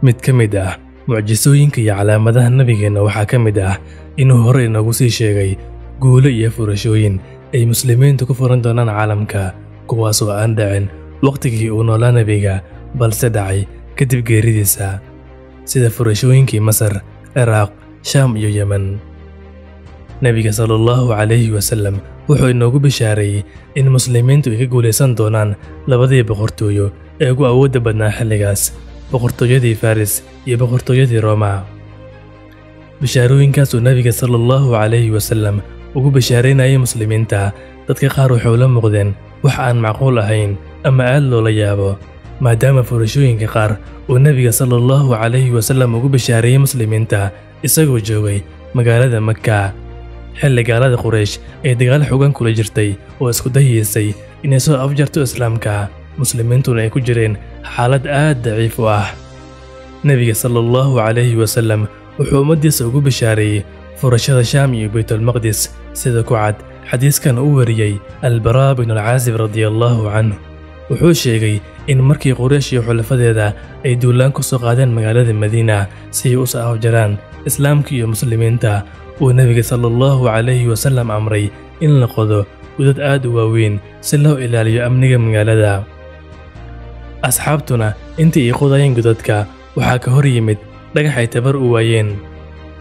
mid ka mid ah mucjisooyinka iyo calaamadaha nabigeena waxaa ka mid ah inuu hore inagu sii sheegay guulo iyo furashooyin ay muslimiintu ku furan doonaan caalamka kuwaas oo aan dhicin waqtigii uu noolaa nabiga balse dhacay kadib geeridiisa sida furashooyinkii Masar, Ciraaq, Shaam iyo Yemen. Nabiga sallallahu alayhi wasallam wuxuu inoogu bishaareeyay in muslimiintu ay ka guuleysan doonaan labadii boqortooyo ee ugu awoodda badnaa xilligaas, boqortooyadii Faris iyo boqortooyadii Roma. Bishaarooyinkaas uu Nabiga sallallahu alayhi wasallam ugu bishaareynayay muslimiinta dadka qaar waxay la muuqdeen wax aan macquul ahayn ama aad loola yaabo, maadaama furashooyinka qaar uu Nabiga sallallahu alayhi wasallam ugu bishaareeyay muslimiinta isagoo joogay magaalada Makka. xilli gaalada Quraysh ay dagaal xooggan kula jirtay oo isku dayaysay inay soo afjarto islaamka, muslimiintuna ay ku jireen xaalad aad daciif u ah. Nabiga sallallahu alayhi wasallam wuxuu ummadiisa ugu bishaareeyay furashada Shaam iyo Baytul Maqdis sida ku cad xadiiskan uu wariyay Al-Baraa bin Al-Caazib radiyallahu anhu. wuxuu sheegay in markii Quraysh iyo xulafadeeda ay duulaan ku soo qaadeen magaalada Madiina si ay u soo afjaraan islaamka iyo muslimiinta, uu Nabiga sallallahu alayhi wasallam amray in la qodo godad aad u waaweyn si loo ilaaliyo amniga magaalada. Asxaabtuna intii ay qodayeen godadka waxaa ka hor yimid dhagax ay tabar u waayeen,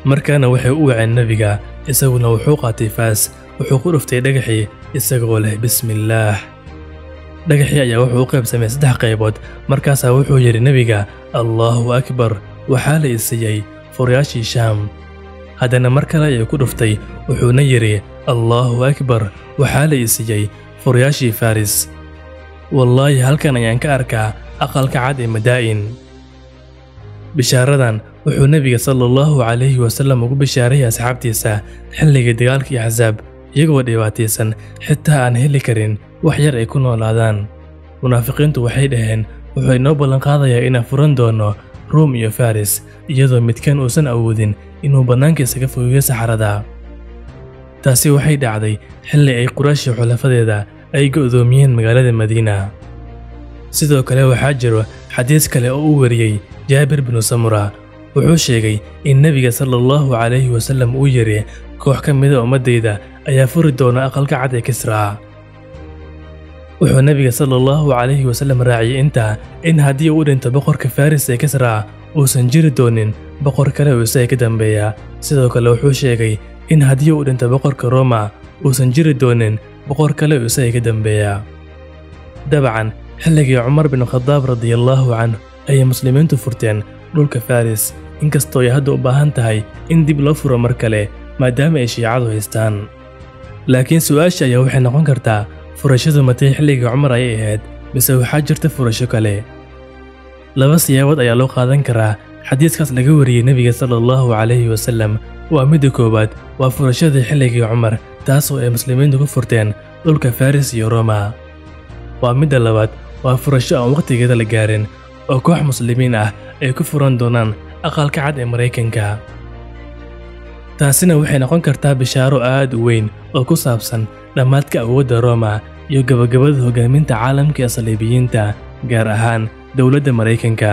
markaana waxay u waceen Nabiga, isaguna wuxuu qaatay faas, wuxuu ku dhuftay dhagaxii isagoo leh bismillaah. dhagaxii ayaa wuxuu u qaybsamay 3 qaybood, markaasaa wuxuu yidhi Nabiga, Allahu akbar, waxaa la isiiyey furayaashii Shaam. haddana mar kale ayuu ku dhuftay, wuxuuna yidhi Allahu akbar, waxaa la isiiyey furayaashii Faris. wallaahi halkan ayaan ka arkaa aqalka cad ee Madaa'in. bishaaradan wuxuu Nabiga sallallahu alayhi wasallam ugu bishaareeyay asxaabtiisa xilligii dagaalkii Axzaab, iyagoo dhibaataysan xitaa aan heli karin wax yar ay ku noolaadaan. munaafiqiintu waxay dhaheen wuxuu inoo ballan qaadayaa inaan furan doono Ruum iyo Faris, iyadoo midkan uusan awoodin inuu bannaanka isaga fogeeyo saxarada. taasi waxay dhacday xilli ay Quraysh iyo xulafadeeda ay go'doomiyeen magaalada Madiina. sidoo kale waxaa jiro xadiis kale oo uu wariyay Jaabir bin Samura. wuxuu sheegay in Nabiga sallallahu alayhi wasallam uu yiri koox ka mid ah ummadayda ayaa furi doona aqalka cad ee Kisra. wuxuu Nabiga sallallahu alayhi wasallam raaciyay inta in haddii uu dhinto boqorka Faris ee Kisra uusan jiri doonin boqor kale oo isaga ka dambeeya. sidoo kale wuxuu sheegay in haddii uu dhinto boqorka Roma uusan jiri doonin boqor kale oo isaga ka dambeeya. dabcan xilligii Umar bin Khattab radiyallahu anhu ay muslimiintu furteen dhulka Faris, inkastoo ay hadda u baahan tahay in dib loo furo mar kale maadaama ay shiicadu haystaan. laakiin su'aasha ayaa waxay noqon kartaa furashadu matay xilligii Umar ay ahayd mise waxaa jirta furasho kale. laba siyaabood ayaa loo qaadan karaa xadiiskaas laga wariyay Nabiga sallallahu alayhi wasallam. waa midda koowaad waa furashadii xilligii Umar, taasoo ay muslimiintu ku furteen dhulka Faris iyo Roma. waa midda labaad waa furasho aan waqtigeeda la gaarin oo koox muslimiin ah ay ku furan doonaan aqalka cad ee Mareykanka. taasina waxay noqon kartaa bishaaro aad u weyn oo ku saabsan dhammaadka awoodda Roma iyo gabagabada hogaaminta caalamka ee Saliibiyiinta, gaar ahaan dowladda Mareykanka.